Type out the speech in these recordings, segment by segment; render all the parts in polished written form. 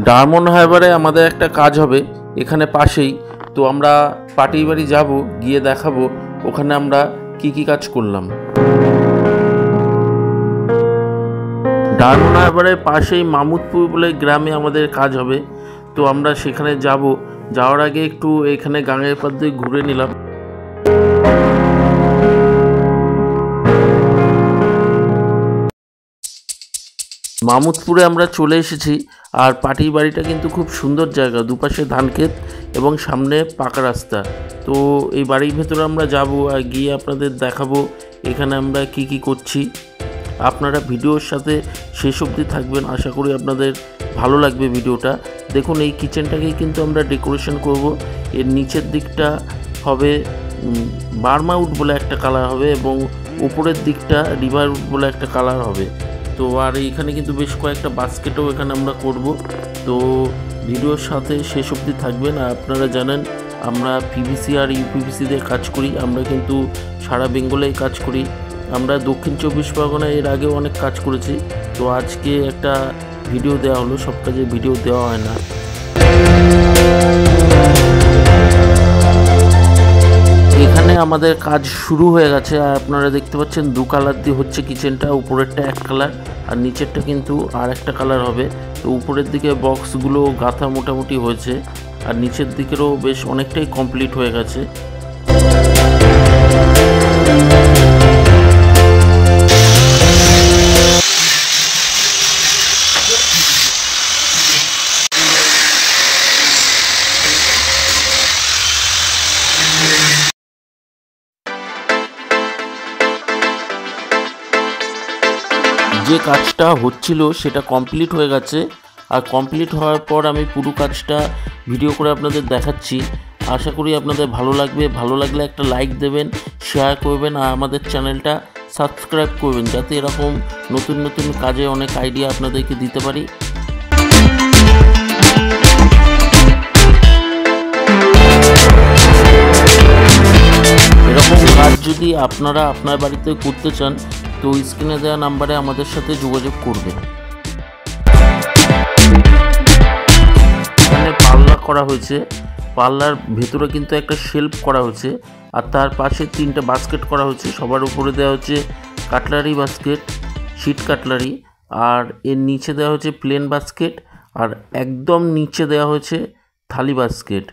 Diamond হারবারে আমাদের একটা কাজ হবে এখানে পাশেই, তো আমরা পার্টির বাড়ি যাব, গিয়ে দেখাবো ওখানে আমরা কি কি কাজ করলাম। ডায়মন্ড হারবারের পাশেই মামুদপুর বলে গ্রামে আমাদের কাজ হবে, তো আমরা সেখানে যাব। যাওয়ার আগে একটু এখানে গাঙের পাড় দিয়ে ঘুরে নিলাম। মামুদপুরে আমরা চলে এসেছি, আর পার্টির বাড়িটা কিন্তু খুব সুন্দর জায়গা, দুপাশে ধান ক্ষেত এবং সামনে পাকা রাস্তা। তো এই বাড়ির ভেতরে আমরা যাব আর গিয়ে আপনাদের দেখাবো এখানে আমরা কি কি করছি। আপনারা ভিডিওর সাথে শেষ অবধি থাকবেন, আশা করি আপনাদের ভালো লাগবে ভিডিওটা। দেখুন এই কিচেনটাকেই কিন্তু আমরা ডেকোরেশন করব। এর নিচের দিকটা হবে বার্মা উড বলে একটা কালার হবে এবং উপরের দিকটা রিভার উড বলে একটা কালার হবে। তো আর এইখানে কিন্তু বেশ কয়েকটা বাস্কেটও এখানে আমরা করব। তো ভিডিওর সাথে শেষ অবধি থাকবেন। আর আপনারা জানেন আমরা পিভিসি আর ইউপিভিসি দিয়ে কাজ করি, আমরা কিন্তু সারা বেঙ্গলেই কাজ করি। আমরা দক্ষিণ 24 পরগনায় এর আগেও অনেক কাজ করেছি। তো আজকে একটা ভিডিও দেওয়া হলো, সব কাজে ভিডিও দেওয়া হয় না। এখানে আমাদের কাজ শুরু হয়ে গেছে, আর আপনারা দেখতে পাচ্ছেন দু কালার দিয়ে হচ্ছে কিচেনটা। উপরেরটা এক কালার আর নিচেরটা কিন্তু আর একটা কালার হবে। তো উপরের দিকে বক্সগুলো গাঁথা মোটামুটি হয়েছে, আর নিচের দিকেরও বেশ অনেকটাই কমপ্লিট হয়ে গেছে। যে কাজটা হচ্ছিল সেটা কমপ্লিট হয়ে গেছে, আর কমপ্লিট হওয়ার পর আমি পুরো কাজটা ভিডিও করে আপনাদের দেখাচ্ছি। আশা করি আপনাদের ভালো লাগবে। ভালো লাগলে একটা লাইক দেবেন, শেয়ার করবেন, আর আমাদের চ্যানেলটা সাবস্ক্রাইব করবেন, যাতে এরকম নতুন নতুন কাজে অনেক আইডিয়া আপনাদেরকে দিতে পারি। এরকম কাজ যদি আপনারা আপনার বাড়িতে করতে চান তো স্ক্রিনে দেওয়া নাম্বারে আমাদের সাথে যোগাযোগ করবেন। এখানে পাল্লা করা হয়েছে, পাল্লার ভেতরে কিন্তু একটা শেলফ করা হয়েছে, আর তার পাশে 3টে বাস্কেট করা হয়েছে। সবার উপরে দেওয়া হচ্ছে কাটলারি বাস্কেট, শিট কাটলারি, আর এর নিচে দেওয়া হচ্ছে প্লেন বাস্কেট, আর একদম নিচে দেওয়া হয়েছে থালি বাস্কেট।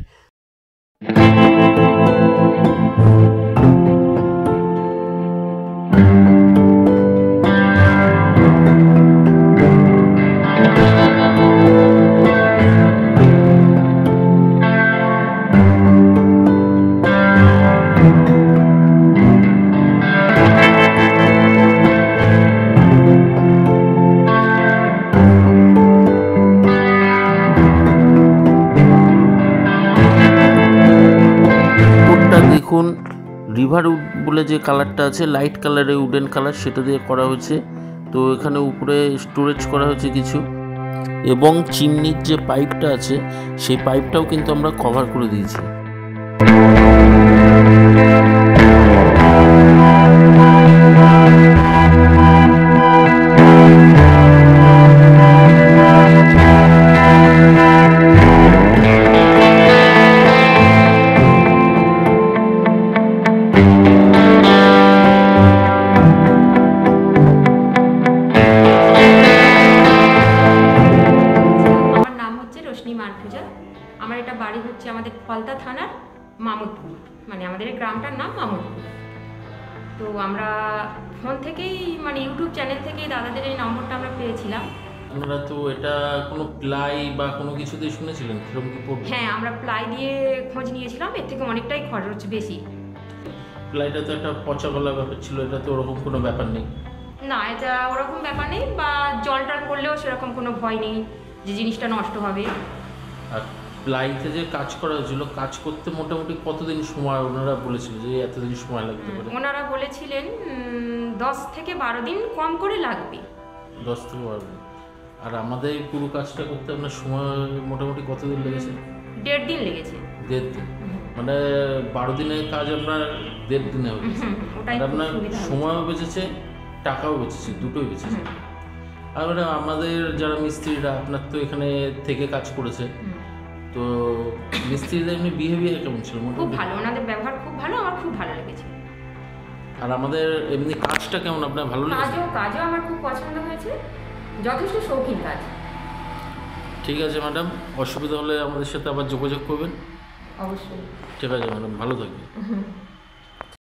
দেখুন রিভার উড বলে যে কালারটা আছে, লাইট কালারের উডেন কালার, সেটা দিয়ে করা হয়েছে। তো এখানে উপরে স্টোরেজ করা হয়েছে কিছু, এবং চিমনির যে পাইপটা আছে সেই পাইপটাও কিন্তু আমরা কভার করে দিয়েছি। আমার এটা বাড়ি হচ্ছে আমাদের ফলতা থানার মামুদপুর, মানে আমাদের গ্রামটার নাম মামুদপুর। তো আমরা ফোন থেকেই মানে ইউটিউব চ্যানেল থেকেই দাদাদের এই নম্বরটা আমরা পেয়েছিলাম। আপনারা তো এটা কোনো প্লাই বা কোনো কিছু দিয়ে শুনেছিলেন? হ্যাঁ, আমরা প্লাই দিয়ে খোঁজ নিয়েছিলাম, এর থেকে অনেকটাই খরচ বেশি। প্লাইটা তো একটা পচা গলা ব্যাপার ছিল, এটা তো ওরকম কোনো ব্যাপার নেই। না, এটা ওরকম ব্যাপার নেই, বা জল টল পড়লেও সেরকম কোনো ভয় নেই যে জিনিসটা নষ্ট হবে। আর প্লাইতে যে কাজ করা হয়েছিল, কাজ করতে মোটামুটি কতদিন সময় ওনারা বলেছিল যে এতদিন সময় লাগতে পারে? ওনারা বলেছিলেন 10 থেকে 12 দিন কম করে লাগবে। 10 থেকে 12 দিন। আর আমাদের পুরো কাজটা করতে আপনার সময় মোটামুটি কতদিন লেগেছে? 1.5 দিন লেগেছে। 1.5 দিন, মানে 12 দিনের কাজ আপনার 1.5 দিনে হয়েছে। আর আপনার সময়ও বেঁচেছে, টাকাও বেঁচেছে, দুটোই বেঁচেছে। আর ম্যাডাম আমাদের যারা মিস্ত্রিরা আপনার তো এখানে থেকে কাজ করেছে, তো মিস্ত্রিদের এমনি বিহেভিয়ার কেমন ছিল? খুব মোটামুটি ভালো, ওনাদের ব্যবহার খুব ভালো, আমার খুব ভালো লেগেছে। আর আমাদের এমনি কাজটা কেমন আপনার ভালো লেগেছে? কাজও আমার খুব পছন্দ হয়েছে, যথেষ্ট শৌখিন কাজ। ঠিক আছে ম্যাডাম, অসুবিধা হলে আমাদের সাথে আবার যোগাযোগ করবেন। অবশ্যই। ঠিক আছে ম্যাডাম, ভালো থাকবেন।